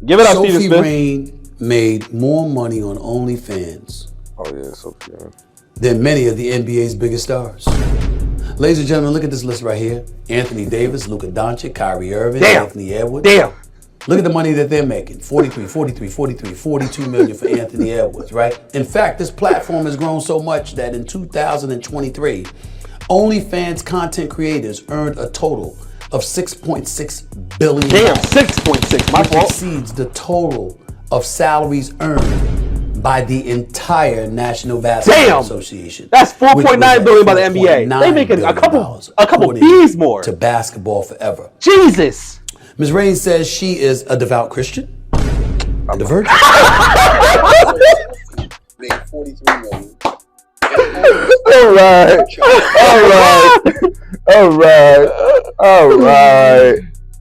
Give it up, Sophie Steven Smith. Rain made more money on OnlyFans Sophie. than many of the NBA's biggest stars. Ladies and gentlemen, look at this list right here. Anthony Davis, Luka Doncic, Kyrie Irving, Anthony Edwards. Damn. Look at the money that they're making. 43, 42 million for Anthony Edwards, right? In fact, this platform has grown so much that in 2023, OnlyFans content creators earned a total of $6.6 billion. Damn, 6.6. My which fault. exceeds the total of salaries earned by the entire National Basketball Association. That's $4.9 billion by the NBA. They making a couple B's more. To Basketball Forever. Jesus. Ms. Rain says she is a devout Christian. I'm the virgin. Made $43 million. All right.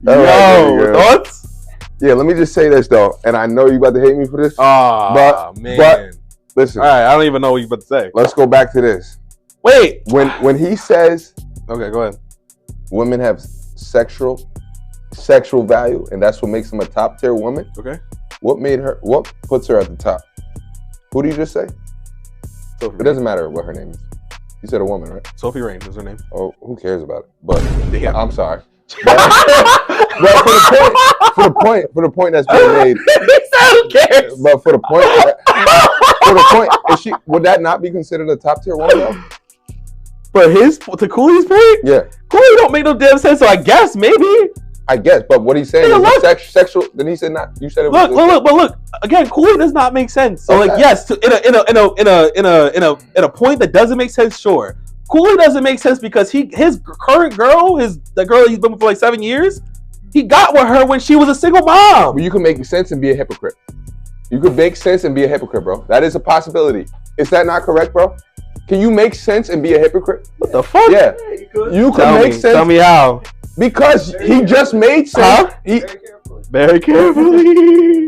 Yo, thoughts? Yeah, let me just say this though, and I know you about to hate me for this. But listen. All right, I don't even know what you about to say. Let's go back to this. Wait. When he says, okay, go ahead. Women have sexual value, and that's what makes them a top tier woman. Okay. What puts her at the top? Who did you just say? Sophie it doesn't matter what her name is. You said a woman, right? Sophie Rain is her name. Oh, who cares about it? But yeah. I'm sorry. But for the point that's being made. Who cares? But for the point, would that not be considered a top tier woman though? To Cooley's point? Yeah. Cooley don't make no damn sense, so I guess maybe. I guess, but what he's saying is sexual. Then he said not. You said it was. Look. Again, Cooley does not make sense. So okay. like, yes, in a point that doesn't make sense, sure. Cooley doesn't make sense because his current girl, the girl he's been with for like 7 years, he got with her when she was a single mom. Well, you can make sense and be a hypocrite. You could make sense and be a hypocrite, bro. That is a possibility. Is that not correct, bro? Can you make sense and be a hypocrite? What the fuck? Yeah, you can make sense. Tell me how. Because he just made sense. Huh? Very carefully.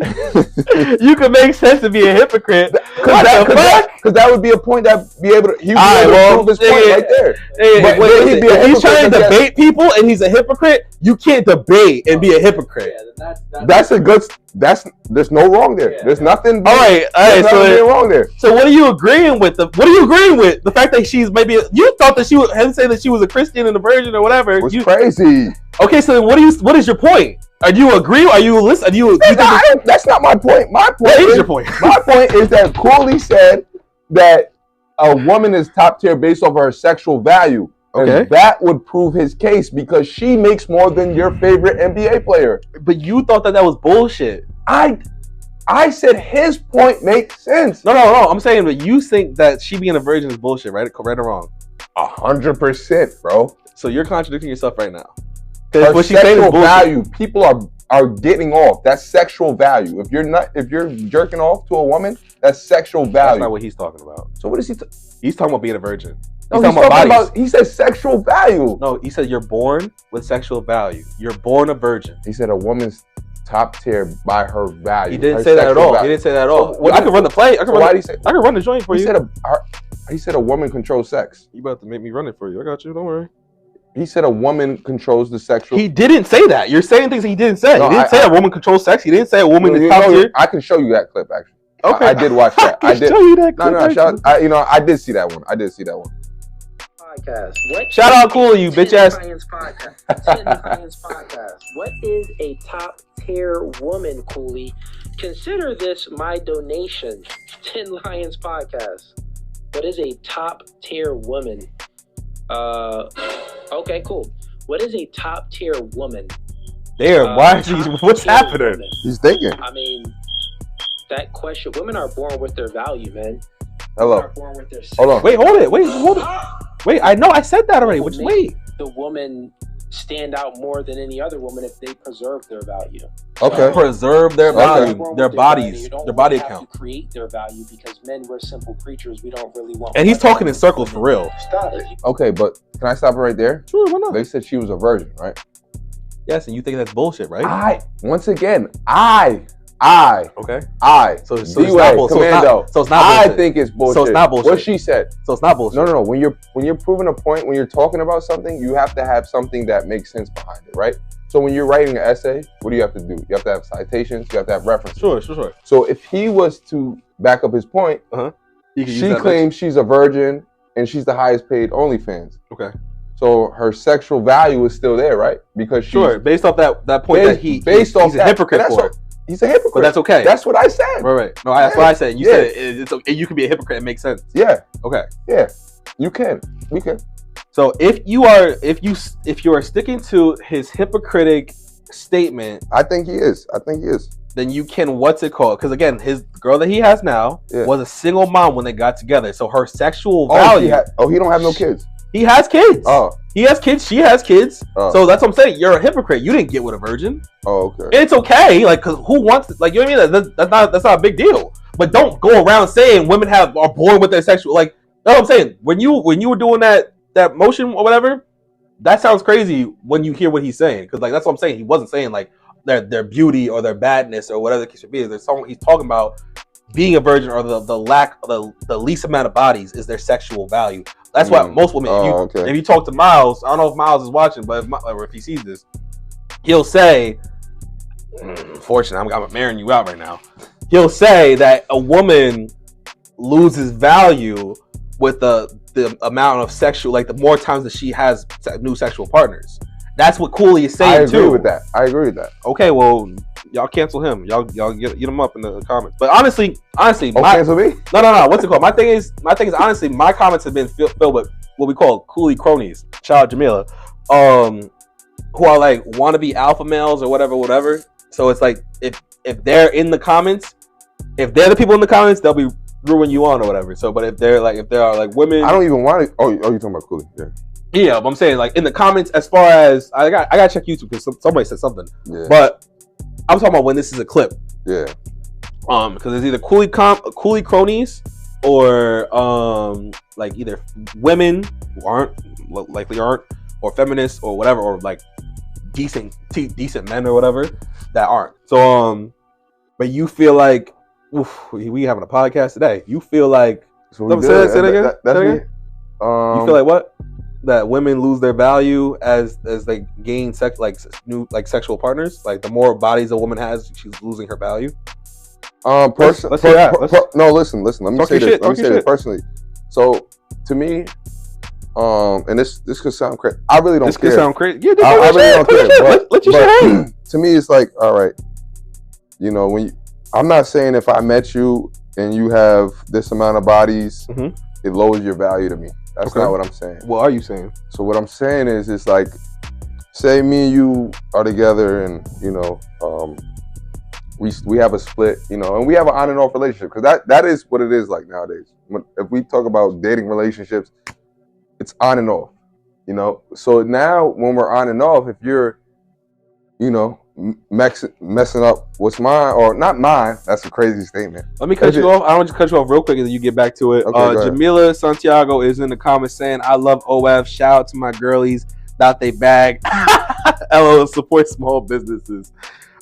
You can make sense to be a hypocrite. Because that would be a point that be able to. He would be able to prove his point right there. If he's trying to debate people and he's a hypocrite, you can't debate and be a hypocrite. That's a good. There's no wrong there. There's nothing. All right. So wrong there. So what are you agreeing with? What are you agreeing with? The fact that she's maybe you thought that she was him saying that she was a Christian and a virgin or whatever. It's crazy. Okay, so what is your point? Are you agree? Are you listen? That's not my point. My point is your point. My point is that Cooley said that a woman is top tier based off of her sexual value. Okay. And that would prove his case because she makes more than your favorite NBA player. But you thought that was bullshit. I said his point makes sense. No. I'm saying that you think that she being a virgin is bullshit, right? Right or wrong? 100%, bro. So you're contradicting yourself right now. Her what sexual value, people are getting off. That's sexual value. If you're jerking off to a woman, that's sexual value. That's not what he's talking about. So what is he? He's talking about being a virgin. He's talking about. He said sexual value. No, he said you're born with sexual value. You're born a virgin. He said a woman's top tier by her value. He didn't say that at all. He didn't say that at all. I can run the play. I can run the joint for you. He said a woman controls sex. You about to make me run it for you. I got you. Don't worry. He said a woman controls the sexual. He didn't say that. You're saying things he didn't say. No, he didn't say a woman controls sex. He didn't say a woman is top tier. I can show you that clip actually. Okay. I did watch that. I did show you that clip. I did see that one. Podcast. Shout out Cool, you bitch ass. Podcast. What is a top tier woman, Cooley? Consider this my donation. 10 Lions Podcast. What is a top tier woman? Okay, cool. What is a top tier woman? What's happening? Woman. He's thinking. I mean, that question. Women are born with their value, man. Hello. Women are born with their hold on. Wait, hold it. Wait, I know I said that already. Wait. The woman stand out more than any other woman if they preserve their value. Okay. Preserve their value, their bodies, their body really account. To create their value because men, we're simple creatures. We don't really want. And he's talking in circles for real. Stop it. Okay, but can I stop it right there? Sure, why not? They said she was a virgin, right? Yes, and you think that's bullshit, right? Okay. So it's not bullshit. So it's not I bullshit. think it's bullshit. So it's not bullshit. What she said. So it's not bullshit. No. When you're proving a point, when you're talking about something, you have to have something that makes sense behind it, right? So when you're writing an essay, what do you have to do? You have to have citations. You have to have references. Sure. So if he was to back up his point, she claims she's a virgin and she's the highest paid OnlyFans. Okay. So her sexual value is still there, right? Because based off that point that he's a hypocrite for it. He's a hypocrite. But that's okay. That's what I said. Right. No, that's what I said. You said it's okay. You can be a hypocrite. It makes sense. Yeah. Okay. Yeah. You can. We can. So if you are sticking to his hypocritic statement, I think he is. Then you can because again, his girl that he has now was a single mom when they got together. So her sexual value. He don't have no kids. He has kids. Oh. He has kids. She has kids. Oh. So that's what I'm saying. You're a hypocrite. You didn't get with a virgin. Oh, okay. And it's okay. Like, cause who wants? Like, you know what I mean? That's not a big deal. But don't go around saying women are born with their sexual. Like, that's what I'm saying. When you were doing that motion or whatever, that sounds crazy when you hear what he's saying. Because like that's what I'm saying. He wasn't saying like their beauty or their badness or whatever the case may be. There's someone he's talking about being a virgin or the least amount of bodies is their sexual value. That's why most women. If you talk to Miles, I don't know if Miles is watching, but if he sees this, he'll say, "Unfortunately, I'm marrying you out right now." He'll say that a woman loses value with the amount of sexual, like the more times that she has new sexual partners. That's what Cooley is saying too. I agree with that. Okay, well, y'all cancel him. Y'all get him up in the comments. But honestly, cancel me? No. What's it called? My thing is honestly, my comments have been filled with what we call Cooley cronies. Shout out Jamila, who are like wannabe alpha males or whatever. So it's like if they're in the comments, if they're the people in the comments, they'll be ruin you on or whatever. So, but if there are like women, I don't even want to. Oh, you're talking about Cooley? Yeah. Yeah, but I'm saying like in the comments, as far as I gotta check YouTube because somebody said something. Yeah. But I'm talking about when this is a clip. Yeah. Because it's either Cooley cronies or like either women who likely aren't, or feminists or whatever, or like decent men or whatever that aren't. So but you feel like we having a podcast today. You feel like say that again. You feel like what? That women lose their value as they gain new sexual partners. Like the more bodies a woman has, she's losing her value. Let's say that. No, listen. Let me say this personally. So to me, and this could sound crazy. I really don't care. This could sound crazy. Yeah, I really don't care. Let your shit hang. To me, it's like, all right, you know, I'm not saying if I met you and you have this amount of bodies, it lowers your value to me. That's not what I'm saying. What are you saying? So what I'm saying is, it's like, say me and you are together, and you know, we have a split, you know, and we have an on and off relationship, because that is what it is like nowadays. If we talk about dating relationships, it's on and off, you know. So now when we're on and off, if you're, you know, messing up what's mine or not mine, that's a crazy statement. Let me cut you off. I want to cut you off real quick and then you get back to it. Okay, Jamila Santiago is in the comments saying, I love OF. Shout out to my girlies. That they bag. LO support small businesses.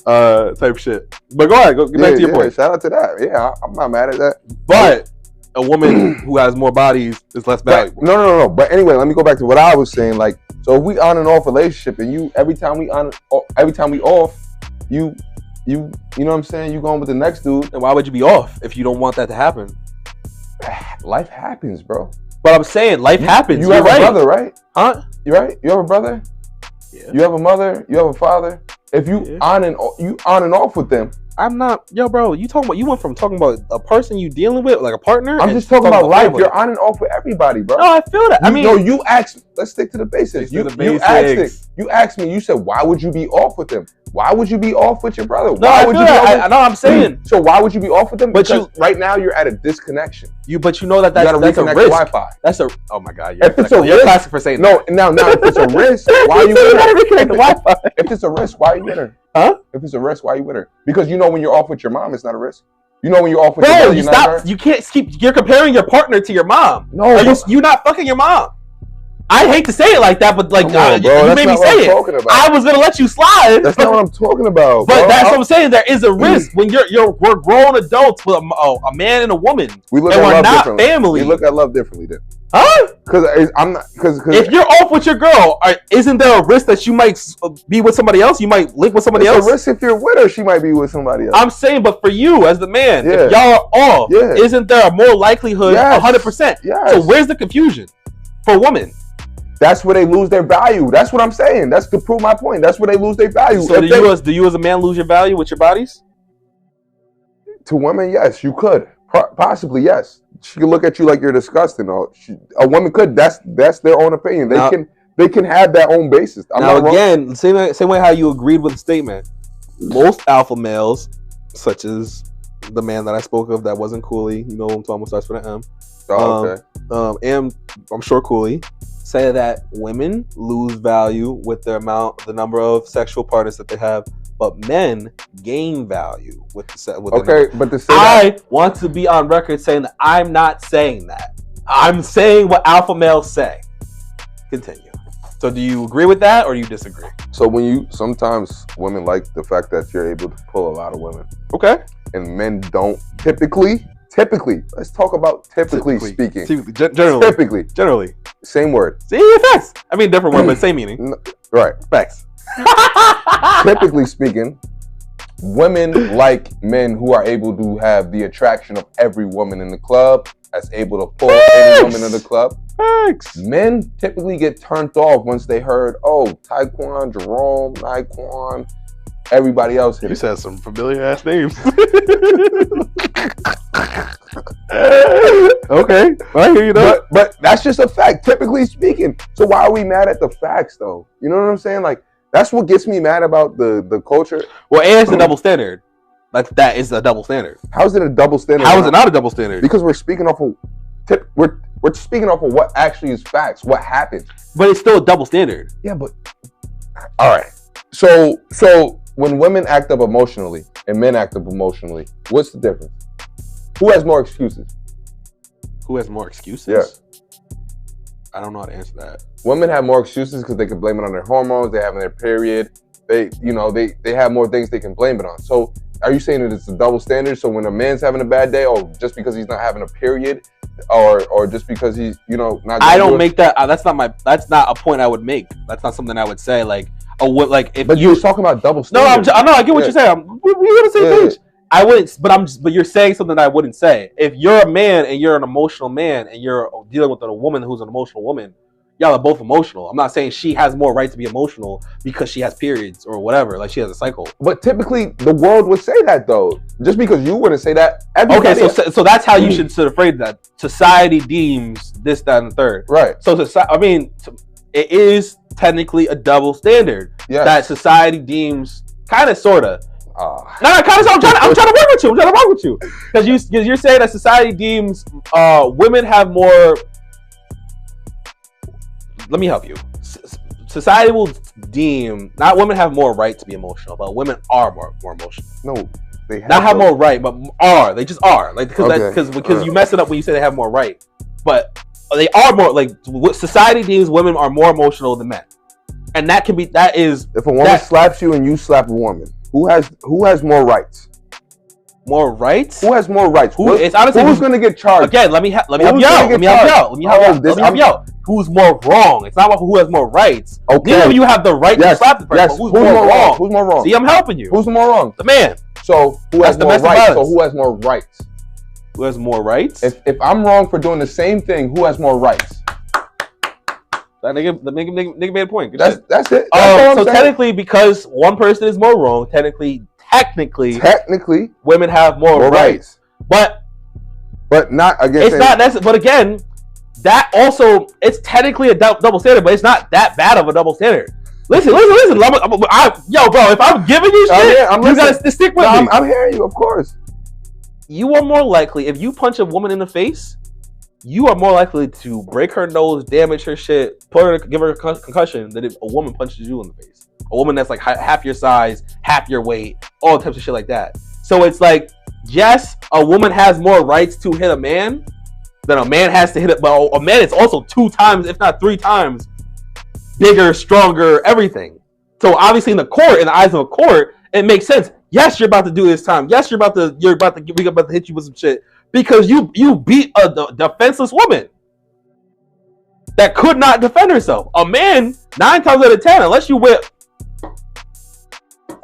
Type shit. But go ahead. Get back to your point. Shout out to that. Yeah, I'm not mad at that. But a woman who has more bodies is less valuable. No. But anyway, let me go back to what I was saying. Like, so if we on and off relationship, and every time we off, you know what I'm saying, you going with the next dude. And why would you be off if you don't want that to happen? Life happens, bro. But I'm saying life happens. You have a brother, right? Huh? You right? You have a brother? Yeah. You have a mother? You have a father? If you on and off with them, I'm not, bro. You went from talking about a person you dealing with, like a partner. I'm just talking about life. Family. You're on and off with everybody, bro. No, I feel that. You asked. Let's stick to the basics. You asked me. You said, why would you be off with them? Why would you be off with your brother? I'm saying. So why would you be off with them? Because right now you're at a disconnection. But you know that's a risk. Wi-Fi. That's a. Oh my god. If it's a risk, you're classic for saying no. Now if it's a risk, why are you with her? If it's a risk, why are you with her? Huh? If it's a risk, why are you with her? Because you know when you're off with your mom, it's not a risk. You know when you're off with your brother, you stop. You can't keep. You're comparing your partner to your mom. No, you're not fucking your mom. I hate to say it like that, but like you made me say it. I was gonna let you slide. That's not what I'm talking about. But that's what I'm saying. There is a risk when we're grown adults with a man and a woman. We look at love differently. Family. We look at love differently. Then Huh? Because I'm not. Because if you're off with your girl, isn't there a risk that you might be with somebody else? You might link with somebody else. It's a risk if you're with her, she might be with somebody else. I'm saying, but for you as the man, if y'all are off, isn't there a more likelihood? 100%. Yes. So where's the confusion for women? That's where they lose their value. That's what I'm saying. That's to prove my point. That's where they lose their value. So do you as a man lose your value with your bodies? To women, yes, you could. Possibly, yes. She could look at you like you're disgusting. Or a woman could. That's their own opinion. They can have their own basis. Again, same way how you agreed with the statement. Most alpha males, such as the man that I spoke of that wasn't Cooley, you know what I'm talking about, starts with an M. Oh, okay. And I'm sure Cooley say that women lose value with the number of sexual partners that they have, but men gain value with the I want to be on record saying that I'm not saying that. I'm saying what alpha males say. Continue. So do you agree with that or do you disagree? So sometimes women like the fact that you're able to pull a lot of women. Okay. And men don't typically, let's talk about typically speaking. Generally. Same word. See, facts. I mean, different word, but same meaning. Right. Facts. Typically speaking, women like men who are able to have the attraction of every woman in the club, that's able to pull any woman in the club. Facts. Men typically get turned off once they heard, Taekwon, Jerome, Naekwon, everybody else hit. You said some familiar ass names. Okay, I hear you though. But that's just a fact, typically speaking. So why are we mad at the facts though? You know what I'm saying? Like, that's what gets me mad about the culture. Well, and it's a double standard. Like, that is a double standard. How is it a double standard? How is it not a double standard? Because we're speaking off of we're speaking off of what actually is facts, what happened. But it's still a double standard. Yeah, but all right. So when women act up emotionally and men act up emotionally, what's the difference? Who has more excuses? Who has more excuses? Yeah. I don't know how to answer that. Women have more excuses because they can blame it on their hormones, they have their period, they have more things they can blame it on. So are you saying that it's a double standard? So when a man's having a bad day, just because he's not having a period, or just because he's not. I don't make that. That's not a point I would make. That's not something I would say. Like, But you were talking about double standard. No, I get what you're saying. We're on the same page. I wouldn't, but you're saying something that I wouldn't say. If you're a man and you're an emotional man and you're dealing with a woman who's an emotional woman, y'all are both emotional. I'm not saying she has more right to be emotional because she has periods or whatever, like she has a cycle. But typically, the world would say that though. Just because you wouldn't say that. Okay, so that's how you should sort of phrase that. Society deems this, that, and the third. Right. So it is technically a double standard that society deems, kind of, sorta. I'm trying to work with you. Because you're saying that society deems women have more. Let me help you. Society will deem not women have more right to be emotional, but women are more emotional. No, they not have more right, but are. They just are. Like, because you mess it up when you say they have more right, but they are more. Like, society deems women are more emotional than men, and that is. If a woman slaps you and you slap a woman, who has more rights? More rights? Who has more rights? It's honestly who's going to get charged? Again, let me help you out. Who's more wrong? It's not about who has more rights. Okay. Neither of you have the right to slap the person. Yes. Who's more wrong? Who's more wrong? See, I'm helping you. Who's more wrong? The man. So who has more rights? So who has more rights? Who has more rights? If I'm wrong for doing the same thing, who has more rights? That nigga made a point. That's it. So technically, because one person is more wrong, technically, women have more rights. But not again. It's not necessary. But again, that also, it's technically a double standard, but it's not that bad of a double standard. Listen. Bro, if I'm giving you shit, you gotta stick with me. I'm hearing you, of course. You are more likely, if you punch a woman in the face, you are more likely to break her nose, damage her shit, give her a concussion than if a woman punches you in the face. A woman that's like half your size, half your weight, all types of shit like that. So it's like, yes, a woman has more rights to hit a man than a man has to hit it, but a man is also 2 times, if not 3 times, bigger, stronger, everything. So obviously in the eyes of a court, it makes sense. Yes, you're about to do this time. Yes, we're about to hit you with some shit because you beat a defenseless woman. that could not defend herself. A man, 9 times out of 10, unless you with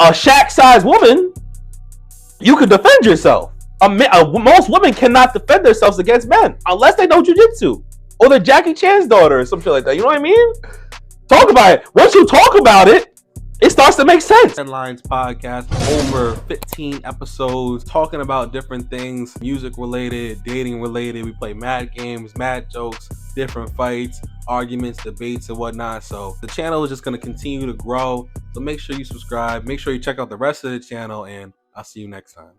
a Shaq-sized woman, you can defend yourself. Most women cannot defend themselves against men unless they know jiu-jitsu or they're Jackie Chan's daughter or some shit like that. You know what I mean? Talk about it. Once you talk about it, it starts to make sense. Headlines podcast, over 15 episodes, talking about different things, music related, dating related. We play mad games, mad jokes, different fights, arguments, debates, and whatnot. So the channel is just going to continue to grow. So make sure you subscribe. Make sure you check out the rest of the channel, and I'll see you next time.